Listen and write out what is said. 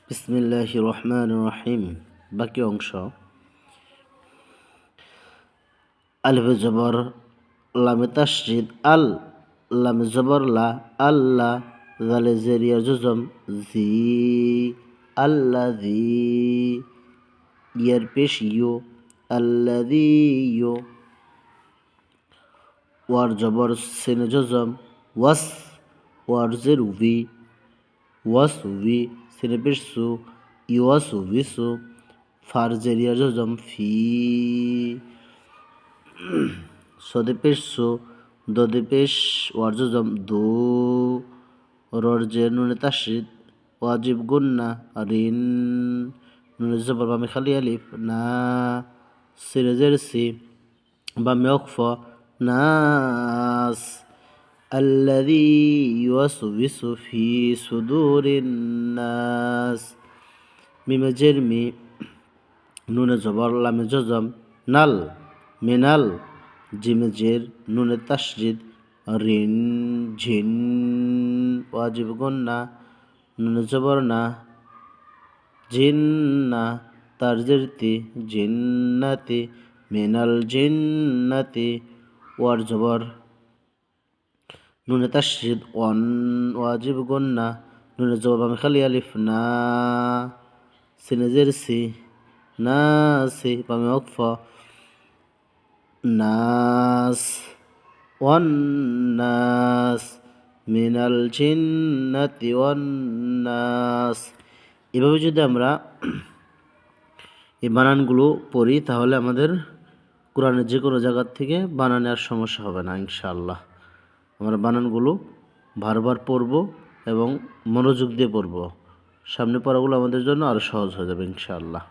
বিসমিল্লাহির রহমানির রহিম। বাকি অংশ। আলিফে জবর, লামে তাসদীদ আল, লামে জবর লা, আল্লাহ, জালে জেরিয়া জজম জি, আল্লাযী, ইয়ার পেশ ইয়ো, আল্লাযী ইয়ো, ওয়ার জবর সিনে জজম ওয়াস, ওয়ার জের উভি, ওয়াস উভি, সিনে পেশ সু, ইওয়াস উভিসু, ফার জেরিয়া জজম ফি, সদে পেশ সু, দদে পেশ ওয়ার জজম দু, রর জের নুনে তাসদীদ ওয়াজিব গুন্না রিন, নুনে জবর বামে খালি আলিফ না, সিনে জের সি, বামে ওয়াকফ নাস, আল্লাযী ইউওয়াসওয়িসু ফি সুদুরিন নাস, মিমে জের মি, নুনে জবর লামে জজম নাল, মিনাল, জিমে জের নুনে তাসদীদ রিন ঝিন, ওয়াজিব গুন্না, নুনে জবর না, জিন্না, তার জের তি, জিন্নাতি, মিনাল জিন্নাতি, ওয়ার জবর নুনে তাসদীদ ওয়ান, ওয়াজিব গুন্না, নুনে জবর বামে খালি আলিফ না, সিনে জের সি, নাসি, বামে ওয়াকফ নাস, ওয়ান নাস, মিনাল জিন্নাতি ওয়ান নাস। এভাবে যদি আমরা এই বানানগুলো পড়ি তাহলে আমাদের কোরআনের যে কোনো জায়গার থেকে বানানে আর সমস্যা হবে না ইনশাআল্লাহ। আমরা বানানগুলো বারবার পড়ব এবং মনোযোগ দিয়ে পড়ব। সামনে পড়াগুলো আমাদের জন্য আরও সহজ হয়ে যাবে ইনশাআল্লাহ।